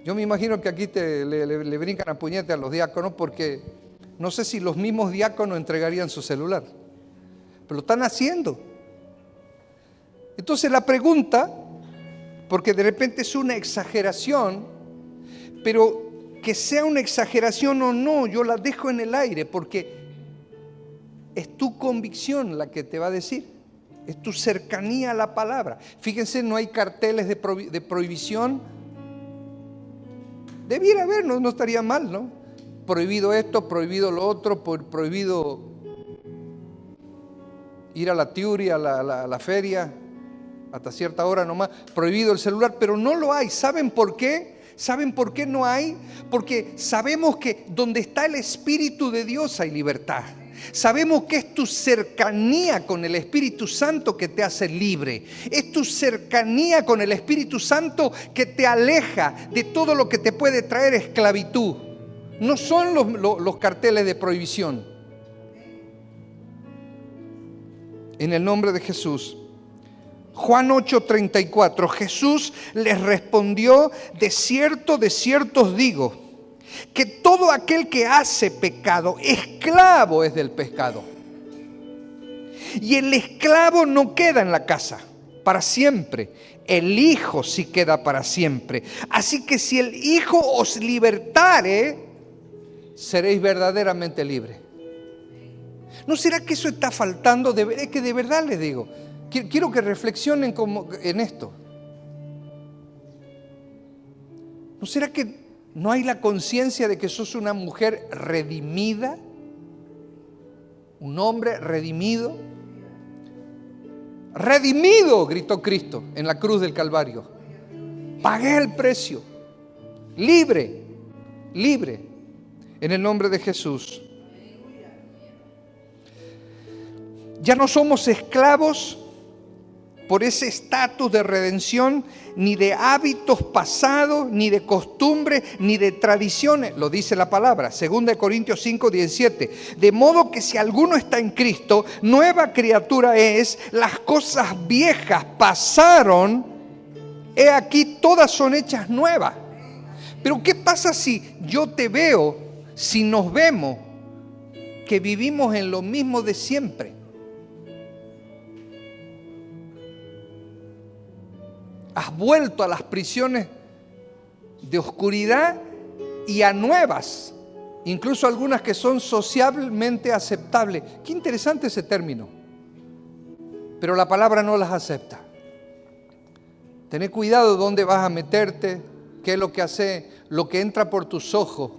Yo me imagino que aquí le brincan a puñete a los diáconos porque no sé si los mismos diáconos entregarían su celular. Pero lo están haciendo. Entonces la pregunta, porque de repente es una exageración, pero que sea una exageración o no, yo la dejo en el aire porque es tu convicción la que te va a decir. Es tu cercanía a la palabra. Fíjense, no hay carteles de prohibición. Debiera haber, no estaría mal, ¿no? Prohibido esto, prohibido lo otro, prohibido ir a la tiuri, a la feria, hasta cierta hora nomás, prohibido el celular, pero no lo hay. ¿Saben por qué? ¿Saben por qué no hay? Porque sabemos que donde está el Espíritu de Dios hay libertad. Sabemos que es tu cercanía con el Espíritu Santo que te hace libre. Es tu cercanía con el Espíritu Santo que te aleja de todo lo que te puede traer esclavitud. No son los carteles de prohibición. En el nombre de Jesús. Juan 8:34, Jesús les respondió: de cierto os digo, que todo aquel que hace pecado, esclavo es del pecado. Y el esclavo no queda en la casa para siempre, el Hijo sí queda para siempre. Así que si el Hijo os libertare, seréis verdaderamente libres. ¿No será que eso está faltando? Es que de verdad les digo, quiero que reflexionen en esto. ¿No será que no hay la conciencia de que sos una mujer redimida? Un hombre redimido. Redimido, gritó Cristo en la cruz del Calvario. Pagué el precio. Libre, libre, en el nombre de Jesús. Ya no somos esclavos por ese estatus de redención, ni de hábitos pasados, ni de costumbres, ni de tradiciones. Lo dice la palabra, 2 Corintios 5:17. De modo que si alguno está en Cristo, nueva criatura es, las cosas viejas pasaron, he aquí todas son hechas nuevas. Pero ¿qué pasa si yo te veo, si nos vemos, que vivimos en lo mismo de siempre? Has vuelto a las prisiones de oscuridad y a nuevas, incluso algunas que son socialmente aceptables. Qué interesante ese término, pero la palabra no las acepta. Tené cuidado dónde vas a meterte, qué es lo que hace, lo que entra por tus ojos.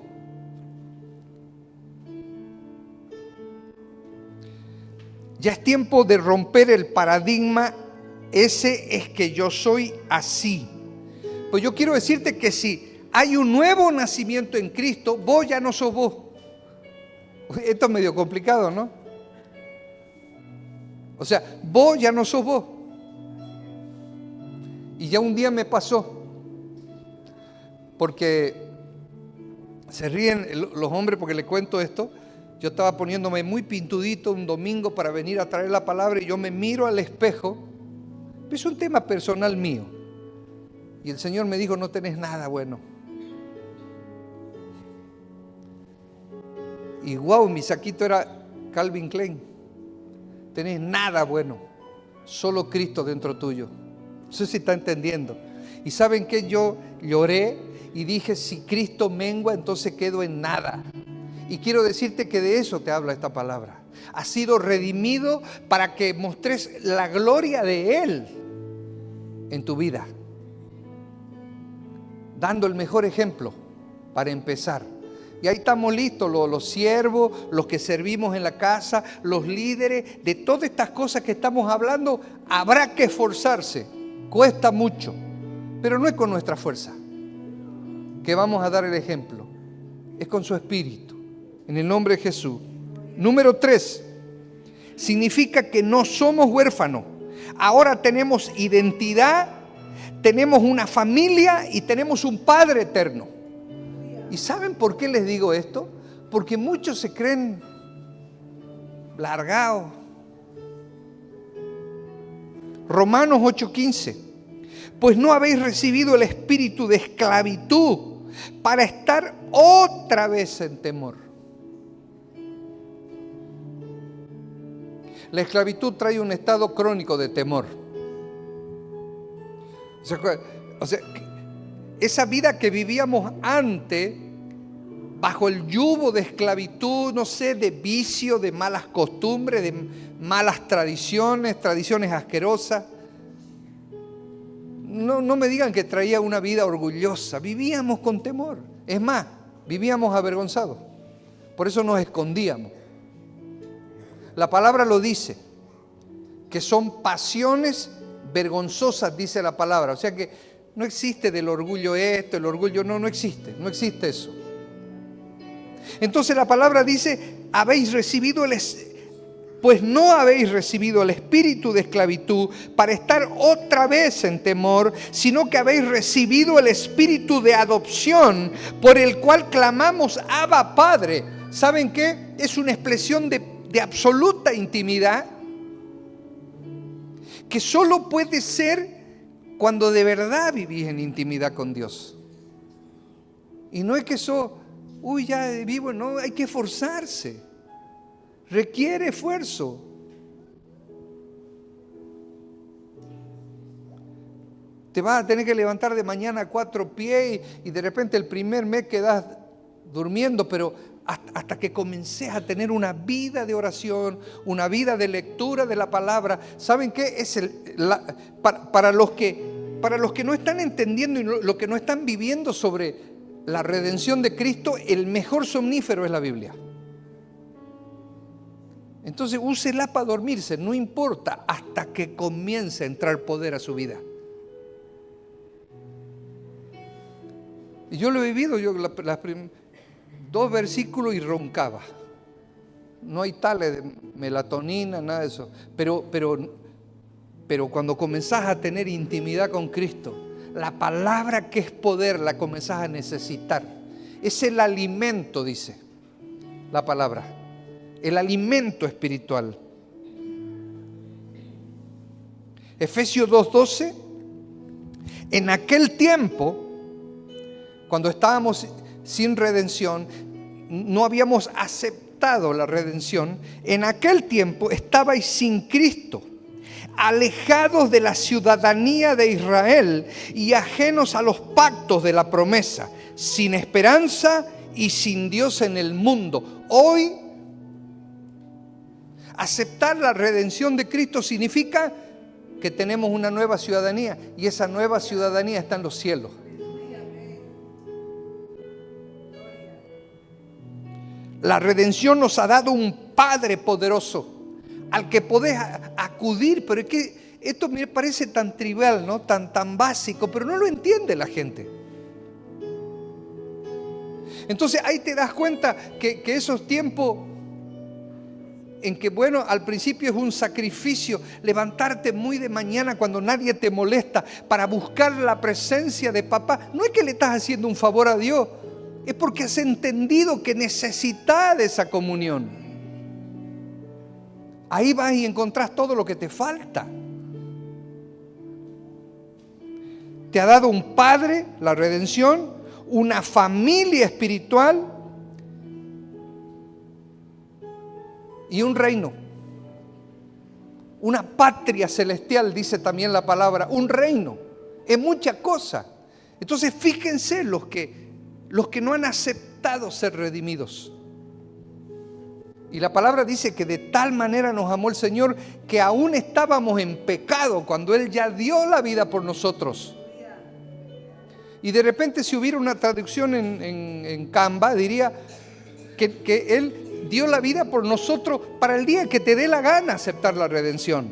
Ya es tiempo de romper el paradigma. Ese es que yo soy así. Pues yo quiero decirte que si hay un nuevo nacimiento en Cristo, vos ya no sos vos. Esto es medio complicado, ¿no? O sea, vos ya no sos vos. Y ya un día me pasó, porque se ríen los hombres porque les cuento esto. Yo estaba poniéndome muy pintudito un domingo para venir a traer la palabra y yo me miro al espejo. Es un tema personal mío. Y el Señor me dijo: no tenés nada bueno. Y wow, mi saquito era Calvin Klein. Tenés nada bueno. Solo Cristo dentro tuyo. No sé si está entendiendo. Y ¿saben qué? Yo lloré y dije: si Cristo mengua, entonces quedo en nada. Y quiero decirte que de eso te habla esta palabra. Has sido redimido para que mostres la gloria de Él en tu vida, dando el mejor ejemplo para empezar. Y ahí estamos listos, los siervos, los que servimos en la casa, los líderes. De todas estas cosas que estamos hablando, habrá que esforzarse. Cuesta mucho, pero no es con nuestra fuerza que vamos a dar el ejemplo. Es con su Espíritu, en el nombre de Jesús. Número 3, significa que no somos huérfanos. Ahora tenemos identidad, tenemos una familia y tenemos un Padre eterno. ¿Y saben por qué les digo esto? Porque muchos se creen largados. Romanos 8:15. Pues no habéis recibido el espíritu de esclavitud para estar otra vez en temor. La esclavitud trae un estado crónico de temor. O sea, esa vida que vivíamos antes, bajo el yugo de esclavitud, no sé, de vicio, de malas costumbres, de malas tradiciones asquerosas. No me digan que traía una vida orgullosa. Vivíamos con temor. Es más, vivíamos avergonzados. Por eso nos escondíamos. La palabra lo dice, que son pasiones vergonzosas, dice la palabra. O sea que no existe del orgullo esto, el orgullo no existe eso. Entonces la palabra dice: pues no habéis recibido el espíritu de esclavitud para estar otra vez en temor, sino que habéis recibido el espíritu de adopción, por el cual clamamos: Abba, Padre. ¿Saben qué? Es una expresión de absoluta intimidad, que solo puede ser cuando de verdad vivís en intimidad con Dios. Y no es que eso, ya vivo, no, hay que esforzarse. Requiere esfuerzo. Te vas a tener que levantar de mañana a 4 pies y de repente el primer mes quedás durmiendo, pero hasta que comencés a tener una vida de oración, una vida de lectura de la palabra. ¿Saben qué? Para los que no están entendiendo y lo que no están viviendo sobre la redención de Cristo, el mejor somnífero es la Biblia. Entonces úsela para dormirse, no importa, hasta que comience a entrar poder a su vida. Y yo lo he vivido, dos versículos y roncaba. No hay tales de melatonina, nada de eso. Pero cuando comenzás a tener intimidad con Cristo, la palabra que es poder la comenzás a necesitar. Es el alimento, dice la palabra. El alimento espiritual. Efesios 2:12. En aquel tiempo, cuando estábamos sin redención, no habíamos aceptado la redención, en aquel tiempo estabais sin Cristo, alejados de la ciudadanía de Israel y ajenos a los pactos de la promesa, sin esperanza y sin Dios en el mundo. Hoy, aceptar la redención de Cristo significa que tenemos una nueva ciudadanía, y esa nueva ciudadanía está en los cielos. La redención nos ha dado un Padre poderoso al que podés acudir, pero es que esto me parece tan trivial, ¿no? Tan básico, pero no lo entiende la gente. Entonces ahí te das cuenta que esos tiempos en que, bueno, al principio es un sacrificio levantarte muy de mañana cuando nadie te molesta para buscar la presencia de papá. No es que le estás haciendo un favor a Dios, es porque has entendido que necesitas de esa comunión. Ahí vas y encontrás todo lo que te falta. Te ha dado un Padre, la redención, una familia espiritual y un reino. Una patria celestial, dice también la palabra, un reino. Es mucha cosa. Entonces fíjense los que no han aceptado ser redimidos. Y la palabra dice que de tal manera nos amó el Señor que aún estábamos en pecado cuando Él ya dio la vida por nosotros. Y de repente, si hubiera una traducción en Canva, diría que Él dio la vida por nosotros para el día que te dé la gana aceptar la redención.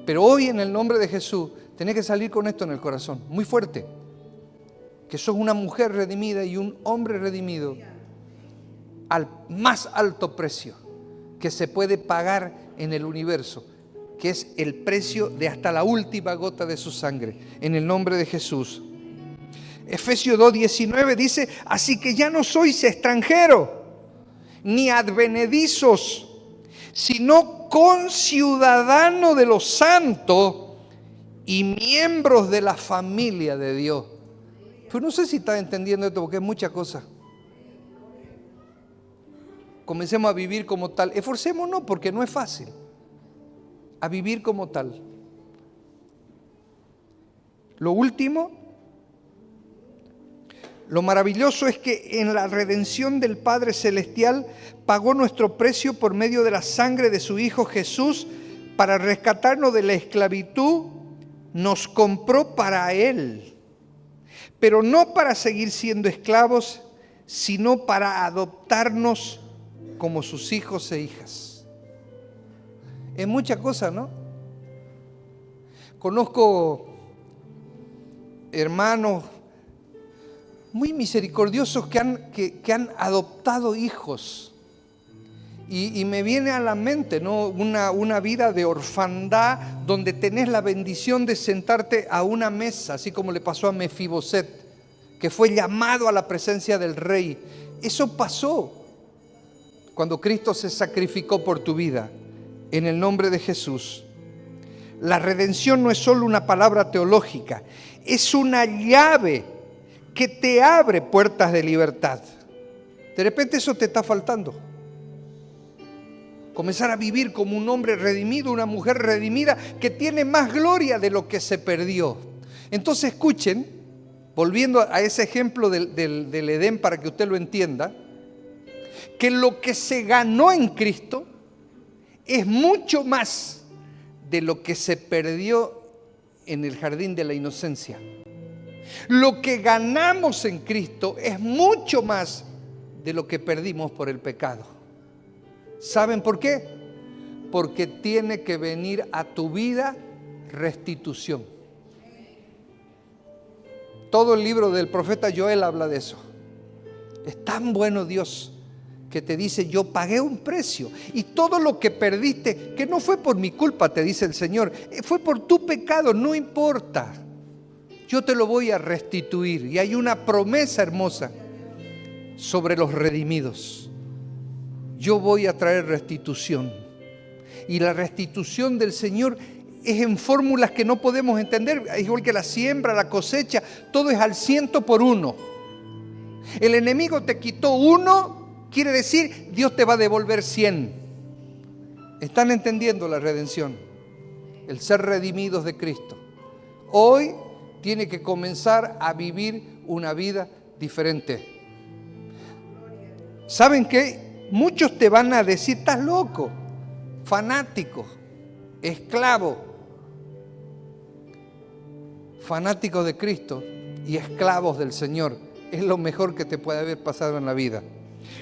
Pero hoy, en el nombre de Jesús, tenés que salir con esto en el corazón, muy fuerte. Que sos una mujer redimida y un hombre redimido al más alto precio que se puede pagar en el universo, que es el precio de hasta la última gota de su sangre, en el nombre de Jesús. Efesios 2:19 dice: así que ya no sois extranjeros ni advenedizos, sino conciudadanos de los santos y miembros de la familia de Dios. Pero no sé si estás entendiendo esto, porque es mucha cosa. Comencemos a vivir como tal. Esforcémonos, porque no es fácil, a vivir como tal. Lo último, lo maravilloso es que en la redención del Padre Celestial pagó nuestro precio por medio de la sangre de su Hijo Jesús para rescatarnos de la esclavitud. Nos compró para Él, pero no para seguir siendo esclavos, sino para adoptarnos como sus hijos e hijas. Es mucha cosa, ¿no? Conozco hermanos muy misericordiosos que han adoptado hijos. Y me viene a la mente, ¿no? Una vida de orfandad donde tenés la bendición de sentarte a una mesa, así como le pasó a Mefiboset, que fue llamado a la presencia del rey. Eso pasó cuando Cristo se sacrificó por tu vida, en el nombre de Jesús. La redención no es solo una palabra teológica, es una llave que te abre puertas de libertad. De repente eso te está faltando. Comenzar a vivir como un hombre redimido, una mujer redimida que tiene más gloria de lo que se perdió. Entonces escuchen, volviendo a ese ejemplo del Edén para que usted lo entienda, que lo que se ganó en Cristo es mucho más de lo que se perdió en el jardín de la inocencia. Lo que ganamos en Cristo es mucho más de lo que perdimos por el pecado. ¿Saben por qué? Porque tiene que venir a tu vida restitución. Todo el libro del profeta Joel habla de eso. Es tan bueno Dios que te dice, yo pagué un precio y todo lo que perdiste, que no fue por mi culpa, te dice el Señor, fue por tu pecado, no importa. Yo te lo voy a restituir. Y hay una promesa hermosa sobre los redimidos. Yo voy a traer restitución. Y la restitución del Señor es en fórmulas que no podemos entender, igual que la siembra, la cosecha, todo es al 100%. El enemigo te quitó 1, quiere decir Dios te va a devolver 100. ¿Están entendiendo la redención? El ser redimidos de Cristo. Hoy tiene que comenzar a vivir una vida diferente. ¿Saben qué? Muchos te van a decir, estás loco, fanático, esclavo. Fanáticos de Cristo y esclavos del Señor. Es lo mejor que te puede haber pasado en la vida.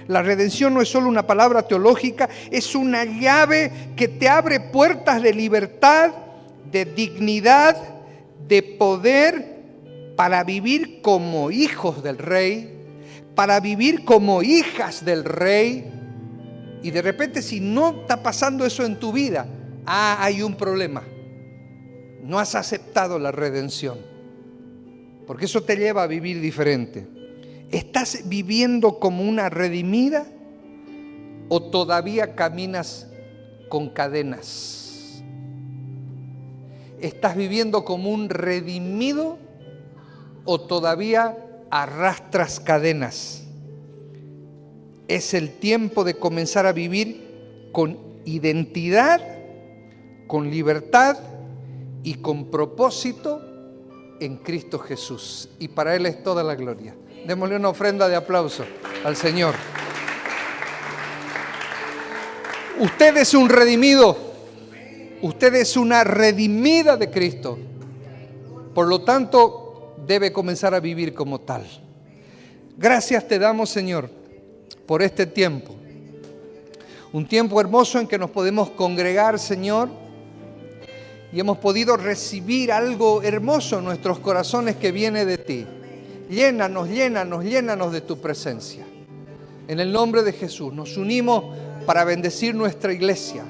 La redención no es solo una palabra teológica, es una llave que te abre puertas de libertad, de dignidad, de poder para vivir como hijos del Rey, para vivir como hijas del Rey. Y de repente, si no está pasando eso en tu vida, hay un problema. No has aceptado la redención, porque eso te lleva a vivir diferente. ¿Estás viviendo como una redimida o todavía caminas con cadenas? ¿Estás viviendo como un redimido o todavía arrastras cadenas? Es el tiempo de comenzar a vivir con identidad, con libertad y con propósito en Cristo Jesús. Y para Él es toda la gloria. Démosle una ofrenda de aplauso al Señor. Usted es un redimido. Usted es una redimida de Cristo. Por lo tanto, debe comenzar a vivir como tal. Gracias te damos, Señor, por este tiempo. Un tiempo hermoso en que nos podemos congregar, Señor, y hemos podido recibir algo hermoso en nuestros corazones que viene de ti. Llénanos, llénanos, llénanos de tu presencia. En el nombre de Jesús nos unimos para bendecir nuestra iglesia.